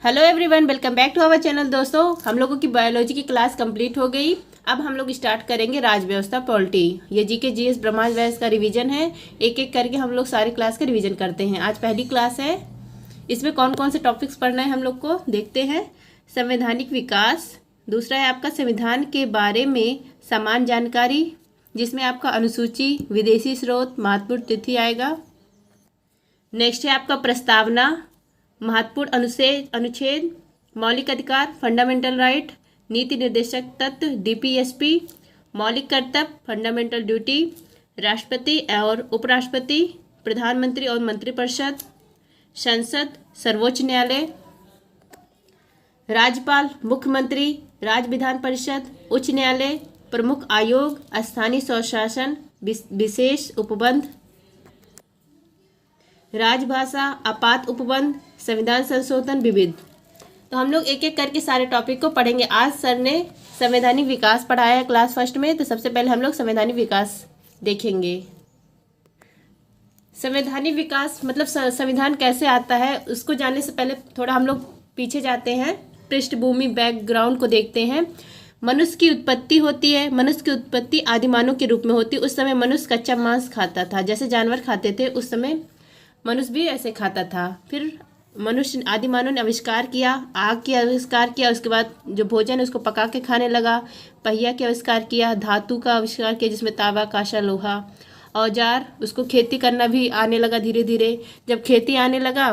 Hello everyone, welcome back to our channel. दोस्तों, हम लोगों की बायोलॉजी की क्लास कंप्लीट हो गई। अब हम लोग स्टार्ट करेंगे राज व्यवस्था पॉलिटी। ये जीके जीएस ब्रह्मांड व्यास का रिवीजन है। एक एक करके हम लोग सारी क्लास का रिवीजन करते हैं। आज पहली क्लास है, इसमें कौन कौन से टॉपिक्स पढ़ना है हम लोग को देखते हैं। संवैधानिक विकास, दूसरा है आपका संविधान के बारे में समान जानकारी, जिसमें आपका अनुसूची, विदेशी स्रोत, महत्वपूर्ण तिथि आएगा। नेक्स्ट है आपका प्रस्तावना, महत्वपूर्ण अनुच्छेद, मौलिक अधिकार, फंडामेंटल राइट, नीति निर्देशक तत्व, डीपीएसपी, मौलिक कर्तव्य, फंडामेंटल ड्यूटी, राष्ट्रपति और उपराष्ट्रपति, प्रधानमंत्री और मंत्रिपरिषद, संसद, सर्वोच्च न्यायालय, राज्यपाल, मुख्यमंत्री, राज्य विधान परिषद, उच्च न्यायालय, प्रमुख आयोग, स्थानीय स्वशासन, विशेष उपबंध, राजभाषा, आपात उपबंध, संविधान संशोधन, विविध। तो हम लोग एक एक करके सारे टॉपिक को पढ़ेंगे। आज सर ने संवैधानिक विकास पढ़ाया है क्लास फर्स्ट में, तो सबसे पहले हम लोग संवैधानिक विकास देखेंगे। संवैधानिक विकास मतलब संविधान कैसे आता है, उसको जानने से पहले थोड़ा हम लोग पीछे जाते हैं, पृष्ठभूमि बैकग्राउंड को देखते हैं। मनुष्य की उत्पत्ति होती है। मनुष्य की उत्पत्ति आदिमानव के रूप में होती है। उस समय मनुष्य कच्चा मांस खाता था, जैसे जानवर खाते थे, उस समय मनुष्य भी ऐसे खाता था। फिर मनुष्य आदिमानव ने आविष्कार किया, आग की आविष्कार किया। उसके बाद जो भोजन है उसको पका के खाने लगा। पहिया के आविष्कार किया, धातु का आविष्कार किया, जिसमें तांबा, कांसा, लोहा, औजार। उसको खेती करना भी आने लगा धीरे धीरे। जब खेती आने लगा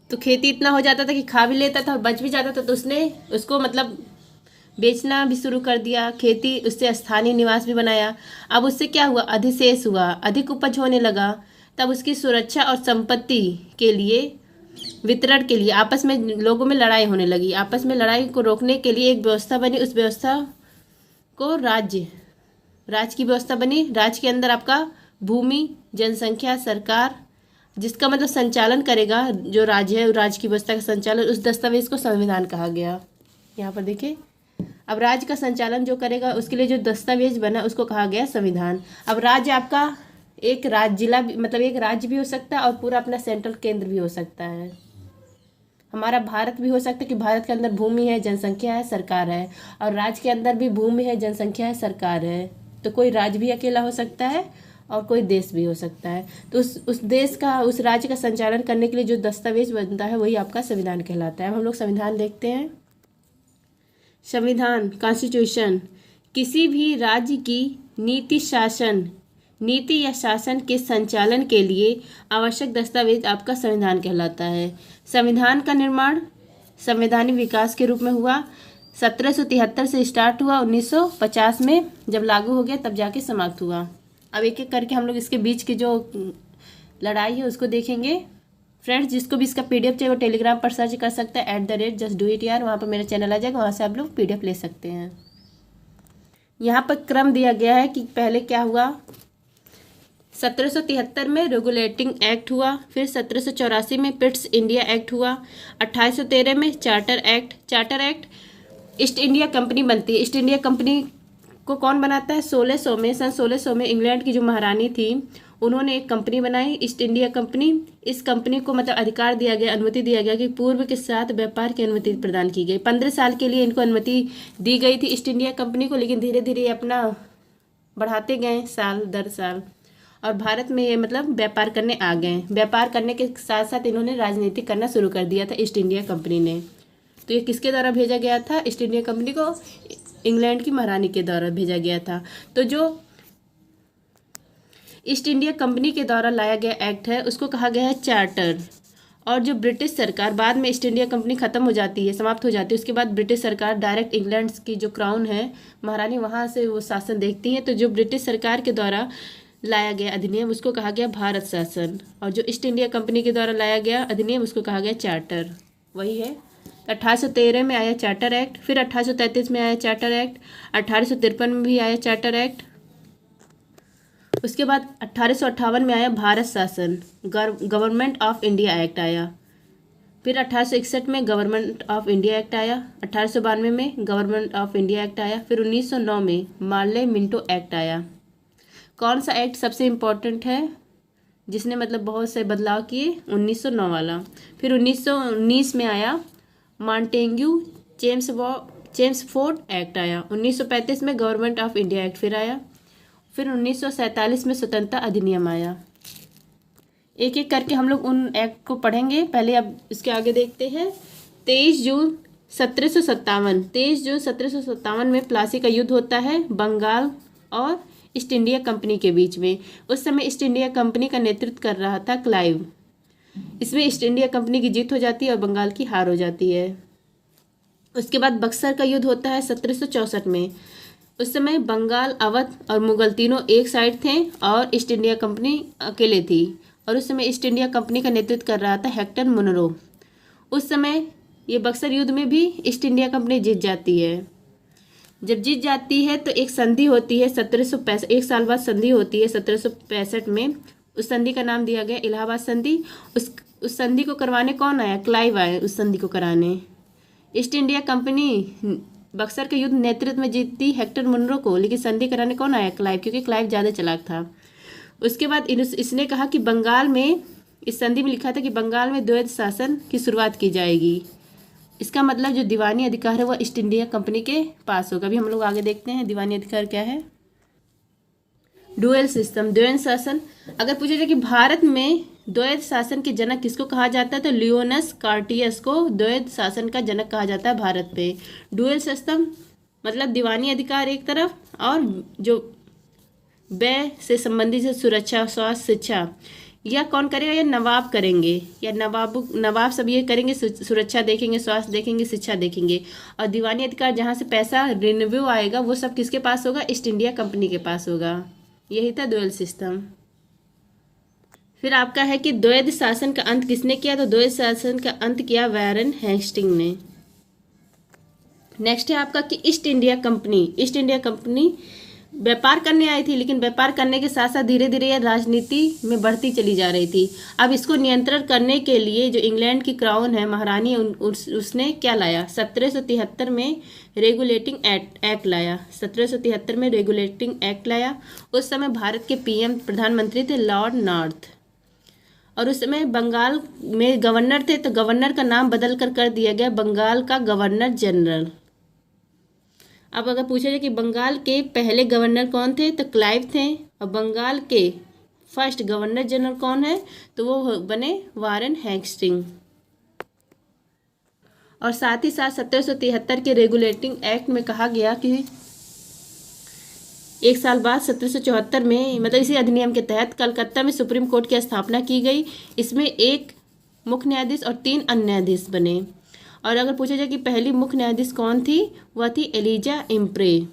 तो खेती इतना हो जाता था कि खा भी लेता था और बच भी जाता था, तो उसने उसको मतलब बेचना भी शुरू कर दिया। खेती, उससे स्थानीय निवास भी बनाया। अब उससे क्या हुआ, अधिशेष हुआ, अधिक उपज होने लगा। तब उसकी सुरक्षा और संपत्ति के लिए, वितरण के लिए आपस में लोगों में लड़ाई होने लगी। आपस में लड़ाई को रोकने के लिए एक व्यवस्था बनी। उस व्यवस्था को राज्य की व्यवस्था बनी। राज्य के अंदर आपका भूमि, जनसंख्या, सरकार, जिसका मतलब संचालन करेगा जो राज्य है, राज्य की व्यवस्था का संचालन, उस दस्तावेज को संविधान कहा गया। यहाँ पर देखिए, अब राज्य का संचालन जो करेगा उसके लिए जो दस्तावेज बना उसको कहा गया संविधान। अब राज्य आपका एक राज्य, जिला मतलब एक राज्य भी हो सकता है और पूरा अपना सेंट्रल केंद्र भी हो सकता है। हमारा भारत भी हो सकता है कि भारत के अंदर भूमि है, जनसंख्या है, सरकार है, और राज्य के अंदर भी भूमि है, जनसंख्या है, सरकार है। तो कोई राज्य भी अकेला हो सकता है और कोई देश भी हो सकता है। तो उस देश का, उस राज्य का संचालन करने के लिए जो दस्तावेज बनता है वही आपका संविधान कहलाता है। अब हम लोग संविधान देखते हैं। संविधान, कॉन्स्टिट्यूशन, किसी भी राज्य की नीति या शासन के संचालन के लिए आवश्यक दस्तावेज आपका संविधान कहलाता है। संविधान का निर्माण संवैधानिक विकास के रूप में हुआ। 1773 से स्टार्ट हुआ, 1950 में जब लागू हो गया तब जाके समाप्त हुआ। अब एक एक करके हम लोग इसके बीच की जो लड़ाई है उसको देखेंगे। फ्रेंड्स, जिसको भी इसका पीडीएफ चाहिए वो टेलीग्राम पर सर्च कर सकता है @justdoityar। वहाँ पर मेरा चैनल आ जाएगा, वहाँ से आप लोग पीडीएफ ले सकते हैं। यहाँ पर क्रम दिया गया है कि पहले क्या हुआ। 1773 में रेगुलेटिंग एक्ट हुआ, फिर 1784 में पिट्स इंडिया एक्ट हुआ, 1813 में charter act east India company बनती है। ईस्ट इंडिया कंपनी को कौन बनाता है, 1600 में इंग्लैंड की जो महारानी थी उन्होंने एक कंपनी बनाई, ईस्ट इंडिया कंपनी। इस कंपनी को मतलब अधिकार दिया गया, अनुमति दिया गया कि पूर्व के साथ व्यापार की अनुमति प्रदान की गई। 15 साल के लिए इनको अनुमति दी गई थी ईस्ट इंडिया कंपनी को, लेकिन धीरे धीरे अपना बढ़ाते गए साल दर साल, और भारत में ये मतलब व्यापार करने आ गए। व्यापार करने के साथ साथ इन्होंने राजनीति करना शुरू कर दिया था ईस्ट इंडिया कंपनी ने। तो ये किसके द्वारा भेजा गया था, ईस्ट इंडिया कंपनी को इंग्लैंड की महारानी के द्वारा भेजा गया था। तो जो ईस्ट इंडिया कंपनी के द्वारा लाया गया एक्ट है उसको कहा गया है चार्टर। और जो ब्रिटिश सरकार, बाद में ईस्ट इंडिया कंपनी खत्म हो जाती है, समाप्त हो जाती है, उसके बाद ब्रिटिश सरकार डायरेक्ट इंग्लैंड की जो क्राउन है, महारानी, वहाँ से वो शासन देखती है। तो जो ब्रिटिश सरकार के द्वारा लाया गया अधिनियम उसको कहा गया भारत शासन, और जो ईस्ट इंडिया कंपनी के द्वारा लाया गया अधिनियम उसको कहा गया चार्टर। वही है। 1813 में आया चार्टर एक्ट, फिर 1833 में आया चार्टर एक्ट, 1853 में भी आया चार्टर एक्ट। उसके बाद 1858 में आया भारत शासन, गवर्नमेंट ऑफ इंडिया एक्ट आया। फिर 1861 में गवर्नमेंट ऑफ इंडिया एक्ट आया, 1892 में गवर्नमेंट ऑफ इंडिया एक्ट आया, फिर 1909 में मार्ले मिंटो एक्ट आया। कौन सा एक्ट सबसे इम्पोर्टेंट है, जिसने मतलब बहुत से बदलाव किए, 1909 वाला। फिर 1919 में आया मॉन्टेग्यू चेम्सफोर्ड एक्ट आया। 1935 में गवर्नमेंट ऑफ इंडिया एक्ट फिर आया। फिर 1947 में स्वतंत्रता अधिनियम आया। एक एक करके हम लोग उन एक्ट को पढ़ेंगे। पहले अब इसके आगे देखते हैं। 23 जून 1757 में प्लासी का युद्ध होता है बंगाल और ईस्ट इंडिया कंपनी के बीच में। उस समय ईस्ट इंडिया कंपनी का नेतृत्व कर रहा था क्लाइव। इसमें ईस्ट इंडिया कंपनी की जीत हो जाती है और बंगाल की हार हो जाती है। उसके बाद बक्सर का युद्ध होता है 1764 में। उस समय बंगाल, अवध और मुगल तीनों एक साइड थे और ईस्ट इंडिया कंपनी अकेले थी। और उस समय ईस्ट इंडिया कंपनी का नेतृत्व कर रहा था हेक्टर मुनरो। उस समय ये बक्सर युद्ध में भी ईस्ट इंडिया कंपनी जीत जाती है। जब जीत जाती है तो एक संधि होती है 1765, एक साल बाद संधि होती है 1765 में। उस संधि का नाम दिया गया इलाहाबाद संधि। उस संधि को करवाने कौन आया? क्लाइव आए उस संधि को कराने। ईस्ट इंडिया कंपनी बक्सर के युद्ध नेतृत्व में जीतती हेक्टर मुनरो को, लेकिन संधि कराने कौन आया? क्लाइव, क्योंकि क्लाइव ज़्यादा चालाक था। उसके बाद इसने कहा कि बंगाल में, इस संधि में लिखा था कि बंगाल में द्वैध शासन की शुरुआत की जाएगी। इसका मतलब जो दीवानी अधिकार है वह ईस्ट इंडिया कंपनी के पास होगा। अभी हम लोग आगे देखते हैं दीवानी अधिकार क्या है। डुअल सिस्टम, द्वैध शासन। अगर पूछा जाए कि भारत में द्वैध शासन के जनक किसको कहा जाता है तो लियोनस कार्टियस को द्वैध शासन का जनक कहा जाता है भारत पे। डुअल सिस्टम मतलब दीवानी अधिकार एक तरफ और जो व्यय से संबंधित है सुरक्षा, स्वास्थ्य, शिक्षा, यह कौन करेगा? या नवाब करेंगे, या नवाब सब ये करेंगे, सुरक्षा देखेंगे, स्वास्थ्य देखेंगे, शिक्षा देखेंगे। और दीवानी अधिकार जहाँ से पैसा रिन्यू आएगा वो सब किसके पास होगा? ईस्ट इंडिया कंपनी के पास होगा। यही था द्वैध सिस्टम। फिर आपका है कि द्वैध शासन का अंत किसने किया? तो द्वैध शासन का अंत किया वारेन हेस्टिंग ने। नेक्स्ट है आपका कि ईस्ट इंडिया कंपनी व्यापार करने आई थी, लेकिन व्यापार करने के साथ साथ धीरे धीरे यह राजनीति में बढ़ती चली जा रही थी। अब इसको नियंत्रण करने के लिए जो इंग्लैंड की क्राउन है, महारानी, उसने क्या लाया? 1773 में रेगुलेटिंग एक्ट लाया। 1773 में रेगुलेटिंग एक्ट लाया। उस समय भारत के पीएम, प्रधानमंत्री थे लॉर्ड नॉर्थ। और उस समय बंगाल में गवर्नर थे, तो गवर्नर का नाम बदल कर दिया गया बंगाल का गवर्नर जनरल। अब अगर पूछा जाए कि बंगाल के पहले गवर्नर कौन थे तो क्लाइव थे। और बंगाल के फर्स्ट गवर्नर जनरल कौन है? तो वो बने वारेन हेस्टिंग। और साथ ही साथ 1773 के रेगुलेटिंग एक्ट में कहा गया कि एक साल बाद 1774 में, मतलब इसी अधिनियम के तहत कलकत्ता में सुप्रीम कोर्ट की स्थापना की गई। इसमें एक मुख्य न्यायाधीश और 3 अन्य न्यायाधीश बने। और अगर पूछा जाए कि पहली मुख्य न्यायाधीश कौन थी, वह थी एलिजा इम्प्रे।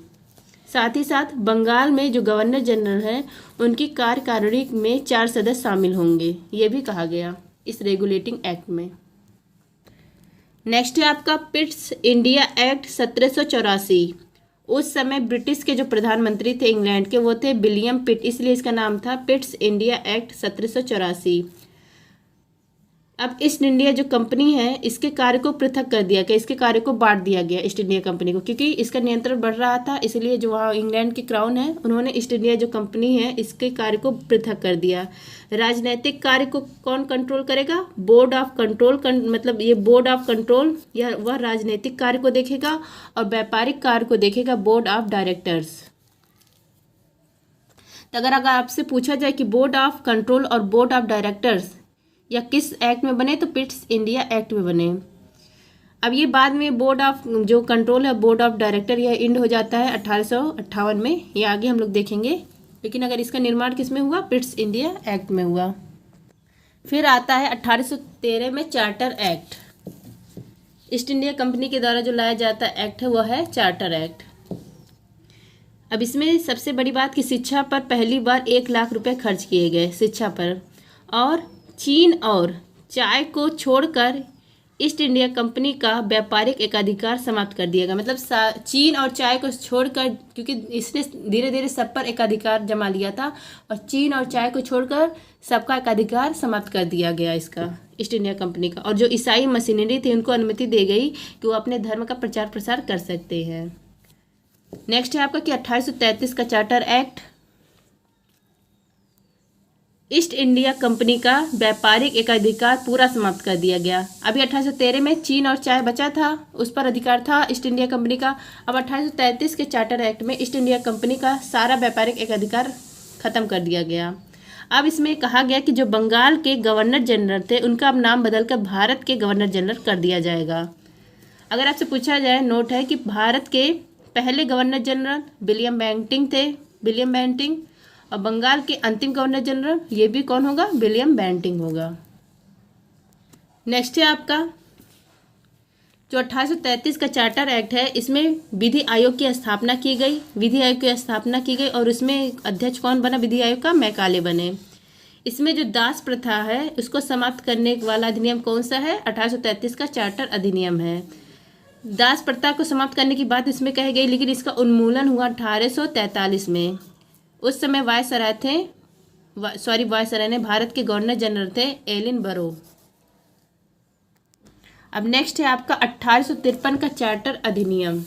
साथ ही साथ बंगाल में जो गवर्नर जनरल है उनकी कार्यकारिणी में 4 सदस्य शामिल होंगे, ये भी कहा गया इस रेगुलेटिंग एक्ट में। नेक्स्ट है आपका पिट्स इंडिया एक्ट 1784। उस समय ब्रिटिश के जो प्रधानमंत्री थे इंग्लैंड के, वो थे विलियम पिट, इसलिए इसका नाम था पिट्स इंडिया एक्ट 1784। अब ईस्ट इंडिया जो कंपनी है इसके कार्य को पृथक कर दिया गया, इसके कार्य को बांट दिया गया ईस्ट इंडिया कंपनी को, क्योंकि इसका नियंत्रण बढ़ रहा था। इसलिए जो वहाँ इंग्लैंड की क्राउन है उन्होंने ईस्ट इंडिया जो कंपनी है इसके कार्य को पृथक कर दिया। राजनीतिक कार्य को कौन कंट्रोल करेगा? बोर्ड ऑफ कंट्रोल, मतलब ये बोर्ड ऑफ कंट्रोल या वह राजनीतिक कार्य को देखेगा, और व्यापारिक कार्य को देखेगा बोर्ड ऑफ डायरेक्टर्स। तो अगर आपसे पूछा जाए कि बोर्ड ऑफ कंट्रोल और बोर्ड ऑफ डायरेक्टर्स या किस एक्ट में बने, तो पिट्स इंडिया एक्ट में बने। अब ये बाद में बोर्ड ऑफ जो कंट्रोल है, बोर्ड ऑफ डायरेक्टर, यह इंड हो जाता है 1858 में, ये आगे हम लोग देखेंगे। लेकिन अगर इसका निर्माण किस में हुआ? पिट्स इंडिया एक्ट में हुआ। फिर आता है 1813 में charter act. East India company के द्वारा जो लाया जाता एक्ट है वह है चार्टर एक्ट। अब इसमें सबसे बड़ी बात कि शिक्षा पर पहली बार 1 लाख रुपए खर्च किए गए शिक्षा पर। और चीन और चाय को छोड़कर ईस्ट इंडिया कंपनी का व्यापारिक एकाधिकार समाप्त कर दिया गया। मतलब चीन और चाय को छोड़कर, क्योंकि इसने धीरे धीरे सब पर एकाधिकार जमा लिया था, और चीन और चाय को छोड़कर सबका एकाधिकार समाप्त कर दिया गया इसका, ईस्ट इंडिया कंपनी का। और जो ईसाई मशीनरी थी उनको अनुमति दी गई कि वो अपने धर्म का प्रचार प्रसार कर सकते हैं। नेक्स्ट है आपका कि 1833 का charter act. East India company का व्यापारिक एकाधिकार पूरा समाप्त कर दिया गया। अभी 1813 में चीन और चाय बचा था, उस पर अधिकार था ईस्ट इंडिया कंपनी का। अब 1833 के चार्टर एक्ट में ईस्ट इंडिया कंपनी का सारा व्यापारिक एकाधिकार खत्म कर दिया गया। अब इसमें कहा गया कि जो बंगाल के गवर्नर जनरल थे उनका अब नाम बदलकर भारत के गवर्नर जनरल कर दिया जाएगा। अगर आपसे पूछा जाए, नोट है कि भारत के पहले गवर्नर जनरल विलियम बेंटिंक थे, विलियम बेंटिंक, और बंगाल के अंतिम गवर्नर जनरल ये भी कौन होगा, विलियम बेंटिंक होगा। नेक्स्ट है आपका जो 1833 का चार्टर एक्ट है, इसमें विधि आयोग की स्थापना की गई, विधि आयोग की स्थापना की गई और उसमें अध्यक्ष कौन बना विधि आयोग का, मैकाले बने। इसमें जो दास प्रथा है उसको समाप्त करने वाला अधिनियम कौन सा है, 1833 का चार्टर अधिनियम है। दास प्रथा को समाप्त करने की बात इसमें कही गई, लेकिन इसका उन्मूलन हुआ 1843 में। उस समय वायसराय थे, वायसराय ने भारत के गवर्नर जनरल थे एलिन बरो। अब नेक्स्ट है आपका 1853 का चार्टर अधिनियम।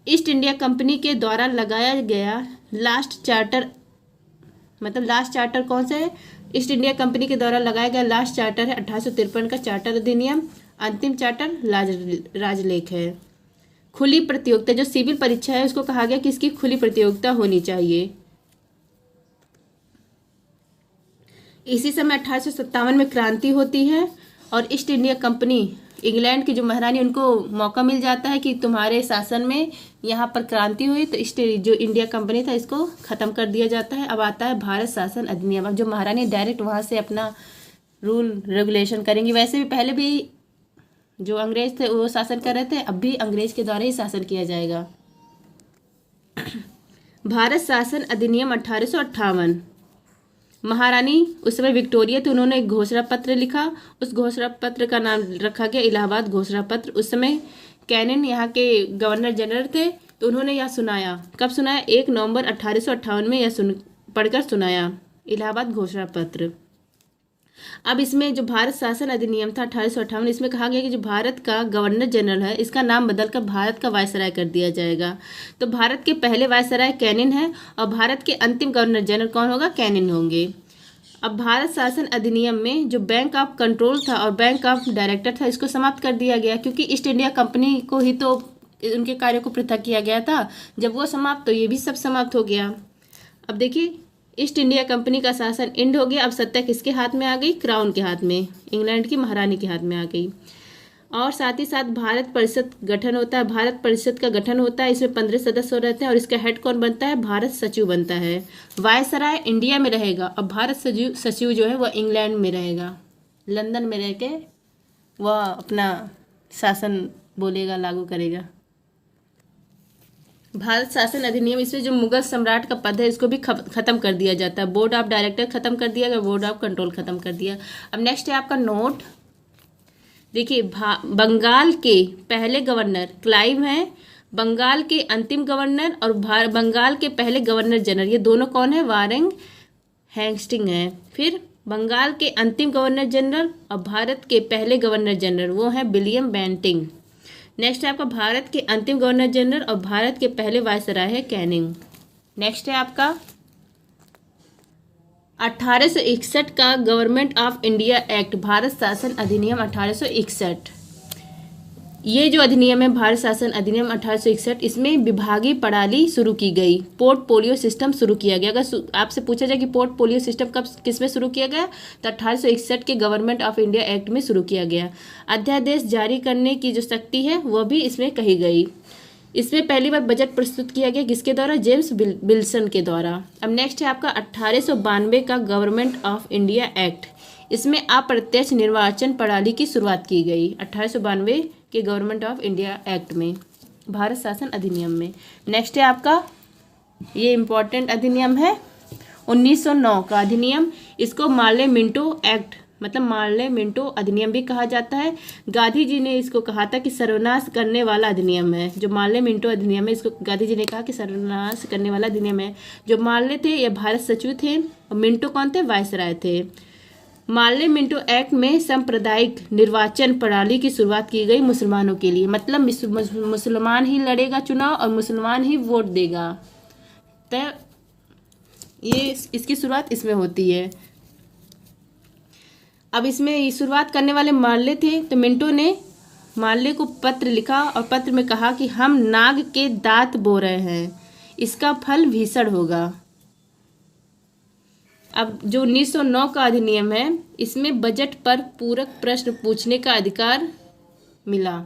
ईस्ट इंडिया कंपनी के द्वारा लगाया गया लास्ट चार्टर, मतलब लास्ट चार्टर कौन सा है, ईस्ट इंडिया कंपनी के द्वारा लगाया गया लास्ट चार्टर है 1853 का चार्टर अधिनियम। अंतिम चार्टर राजलेख है। खुली प्रतियोगिता, जो सिविल परीक्षा है उसको कहा गया कि इसकी खुली प्रतियोगिता होनी चाहिए। इसी समय 1857 में क्रांति होती है और ईस्ट इंडिया कंपनी, इंग्लैंड की जो महारानी, उनको मौका मिल जाता है कि तुम्हारे शासन में यहाँ पर क्रांति हुई, तो ईस्ट जो इंडिया कंपनी था इसको ख़त्म कर दिया जाता है। अब आता है भारत शासन अधिनियम। अब जो महारानी डायरेक्ट वहाँ से अपना रूल रेगुलेशन करेंगी। वैसे भी पहले भी जो अंग्रेज थे वो शासन कर रहे थे, अब भी अंग्रेज के द्वारा ही शासन किया जाएगा। भारत शासन अधिनियम 1858। महारानी उस समय विक्टोरिया थी, उन्होंने एक घोषणा पत्र लिखा, उस घोषणा पत्र का नाम रखा गया इलाहाबाद घोषणा पत्र। उस समय कैनिन यहाँ के गवर्नर जनरल थे, तो उन्होंने यह सुनाया। कब सुनाया, 1 नवंबर 1858 में यह पढ़कर सुनाया इलाहाबाद घोषणा पत्र। अब इसमें जो भारत शासन अधिनियम था 1858, इसमें कहा गया कि जो भारत का गवर्नर जनरल है इसका नाम बदलकर भारत का वायसराय कर दिया जाएगा। तो भारत के पहले वायसराय कैनिन है और भारत के अंतिम गवर्नर जनरल कौन होगा, कैनिन होंगे। अब भारत शासन अधिनियम में जो बैंक ऑफ कंट्रोल था और बैंक ऑफ डायरेक्टर था इसको समाप्त कर दिया गया, क्योंकि ईस्ट इंडिया कंपनी को ही तो उनके कार्यों को पृथक किया गया था। जब वो समाप्त, तो ये भी सब समाप्त हो गया। अब देखिए, ईस्ट इंडिया कंपनी का शासन एंड हो गया। अब सत्ता किसके हाथ में आ गई, क्राउन के हाथ में, इंग्लैंड की महारानी के हाथ में आ गई। और साथ ही साथ भारत परिषद गठन होता है, भारत परिषद का गठन होता है। इसमें 15 सदस्य रहते हैं और इसका हेड कौन बनता है, भारत सचिव बनता है। वायसराय इंडिया में रहेगा और भारत सचिव जो है वह इंग्लैंड में रहेगा, लंदन में रह के वह अपना शासन बोलेगा, लागू करेगा। भारत शासन अधिनियम, इसमें जो मुगल सम्राट का पद है इसको भी खत्म कर दिया जाता है। बोर्ड ऑफ डायरेक्टर खत्म कर दिया गया, बोर्ड ऑफ कंट्रोल खत्म कर दिया। अब नेक्स्ट है आपका नोट। देखिए, बंगाल के पहले गवर्नर क्लाइव हैं, बंगाल के अंतिम गवर्नर और बंगाल के पहले गवर्नर जनरल, ये दोनों कौन है, वारेन हेस्टिंग्स हैं। फिर बंगाल के अंतिम गवर्नर जनरल और भारत के पहले गवर्नर जनरल वो हैं विलियम बेंटिंक। नेक्स्ट है आपका भारत के अंतिम गवर्नर जनरल और भारत के पहले वायसराय है कैनिंग। नेक्स्ट है आपका 1861 का government of India act, Bharat शासन अधिनियम 1861। ये जो अधिनियम है भारत शासन अधिनियम 1861, इसमें विभागीय प्रणाली शुरू की गई, पोर्टफोलियो सिस्टम शुरू किया गया। अगर आपसे पूछा जाए कि पोर्टफोलियो सिस्टम कब किस में शुरू किया गया, तो 1861 के गवर्नमेंट ऑफ इंडिया एक्ट में शुरू किया गया। अध्यादेश जारी करने की जो शक्ति है वह भी इसमें कही गई। इसमें पहली बार बजट प्रस्तुत किया गया किसके द्वारा, जेम्स विल्सन के द्वारा। अब नेक्स्ट है आपका 1892 का गवर्नमेंट ऑफ इंडिया एक्ट, इसमें अप्रत्यक्ष निर्वाचन प्रणाली की शुरुआत की गई 1892 के गवर्नमेंट ऑफ इंडिया एक्ट में, भारत शासन अधिनियम में। नेक्स्ट है आपका, ये इम्पोर्टेंट अधिनियम है 1909 का अधिनियम, इसको मार्ले मिंटो एक्ट मतलब मार्ले मिंटो अधिनियम भी कहा जाता है। गांधी जी ने इसको कहा था कि सर्वनाश करने वाला अधिनियम है। जो मार्ले मिंटो अधिनियम है इसको गांधी जी ने कहा कि सर्वनाश करने वाला अधिनियम है। जो मार्ले थे ये भारत सचिव थे और मिंटो कौन थे, वायसराय थे। मार्ले मिंटो एक्ट में सांप्रदायिक निर्वाचन प्रणाली की शुरुआत की गई मुसलमानों के लिए, मतलब मुसलमान ही लड़ेगा चुनाव और मुसलमान ही वोट देगा। तो ये इसकी शुरुआत इसमें होती है। अब इसमें शुरुआत करने वाले मार्ले थे, तो मिंटो ने मार्ले को पत्र लिखा और पत्र में कहा कि हम नाग के दांत बो रहे हैं, इसका फल भीषण होगा। अब जो 1909 का अधिनियम है, इसमें बजट पर पूरक प्रश्न पूछने का अधिकार मिला।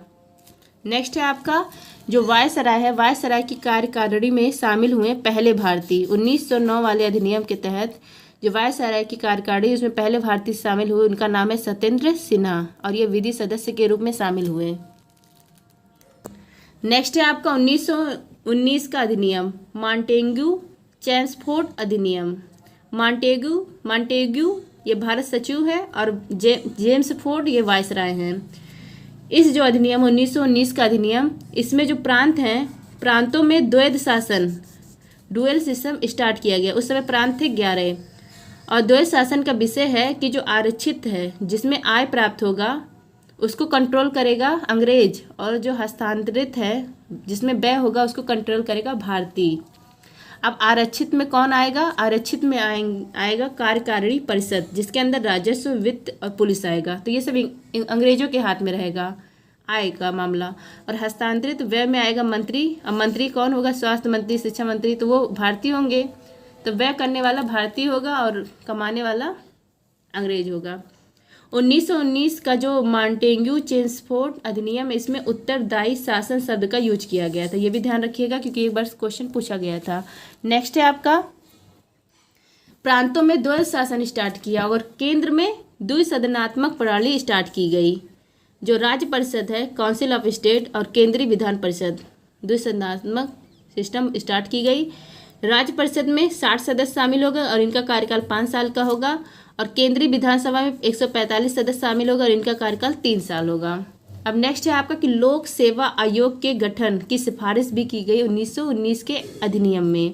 नेक्स्ट है आपका जो वायसराय है, वायसराय की कार्यकारिणी में शामिल हुए पहले भारतीय। 1909 वाले अधिनियम के तहत जो वायसराय की कार्यकारिणी, उसमें पहले भारतीय शामिल हुए, उनका नाम है सत्येंद्र सिन्हा और ये विधि सदस्य के रूप में शामिल हुए। नेक्स्ट है आपका 1919 का अधिनियम, मॉन्टेग्यू चेम्सफोर्ड अधिनियम। मॉन्टेग्यू ये भारत सचिव है और जेम्सफोर्ड ये वायसराय हैं। इस जो अधिनियम 1919 का अधिनियम, इसमें जो प्रांत हैं, प्रांतों में द्वैध शासन डुअल सिस्टम स्टार्ट किया गया। उस समय प्रांत थे 11 और द्वैध शासन का विषय है कि जो आरक्षित है, जिसमें आय प्राप्त होगा, उसको कंट्रोल करेगा अंग्रेज, और जो हस्तांतरित है, जिसमें व्यय होगा, उसको कंट्रोल करेगा भारतीय। अब आरक्षित में कौन आएगा? आरक्षित में आएगा कार्यकारिणी परिषद, जिसके अंदर राजस्व, वित्त और पुलिस आएगा। तो ये सब अंग्रेजों के हाथ में रहेगा आएगा मामला। और हस्तांतरित व्यय में आएगा मंत्री। अब मंत्री कौन होगा? स्वास्थ्य मंत्री, शिक्षा मंत्री, तो वो भारतीय होंगे। तो व्यय करने वाला भारतीय होगा और कमाने वाला अंग्रेज होगा। 1919 का जो मॉन्टेग्यू चेम्सफोर्ड अधिनियम, इसमें उत्तरदायी शासन शब्द का यूज किया गया था। ये भी ध्यान रखिएगा क्योंकि एक बार क्वेश्चन पूछा गया था। नेक्स्ट है आपका प्रांतों में द्वैध शासन स्टार्ट किया और केंद्र में द्विसदनात्मक प्रणाली स्टार्ट की गई। जो राज्य परिषद है, काउंसिल ऑफ स्टेट, और केंद्रीय विधान परिषद, द्विसदनात्मक सिस्टम स्टार्ट की गई। राज्य परिषद में 60 सदस्य शामिल होगा और इनका कार्यकाल 5 साल का होगा। और केंद्रीय विधानसभा में 145 सदस्य शामिल होगा और इनका कार्यकाल 3 साल होगा। अब नेक्स्ट है आपका कि लोक सेवा आयोग के गठन की सिफारिश भी की गई 1919 के अधिनियम में।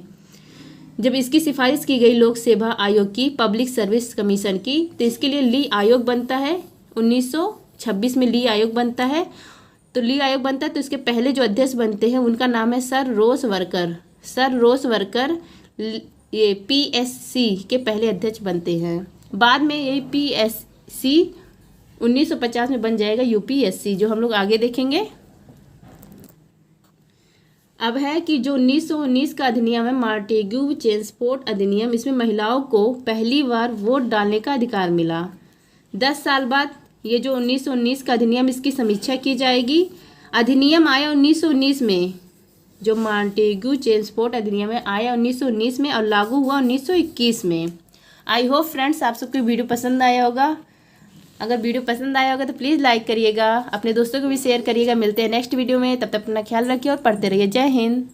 जब इसकी सिफारिश की गई लोक सेवा आयोग की, पब्लिक सर्विस कमीशन की, तो इसके लिए ली आयोग बनता है। 1926 में ली आयोग बनता है। तो ली आयोग बनता है तो इसके पहले जो अध्यक्ष बनते हैं, उनका नाम है सर रोस वर्कर। सर रोस वर्कर ये पीएससी के पहले अध्यक्ष बनते हैं। बाद में ये पीएससी 1950 में बन जाएगा यूपीएससी, जो हम लोग आगे देखेंगे। अब है कि जो 1919 का अधिनियम है, मॉन्टेग्यू चेम्सफोर्ड अधिनियम, इसमें महिलाओं को पहली बार वोट डालने का अधिकार मिला। 10 साल बाद ये जो 1919 का अधिनियम, इसकी समीक्षा की जाएगी। अधिनियम आया 1919 में, जो मॉन्टेग्यू चेम्सफोर्ड अधिनियम है आया 1919 में और लागू हुआ 1921 में। आई होप फ्रेंड्स आप सबको वीडियो पसंद आया होगा। अगर वीडियो पसंद आया होगा तो प्लीज़ लाइक करिएगा, अपने दोस्तों को भी शेयर करिएगा। मिलते हैं नेक्स्ट वीडियो में, तब तक अपना ख्याल रखिए और पढ़ते रहिए। जय हिंद।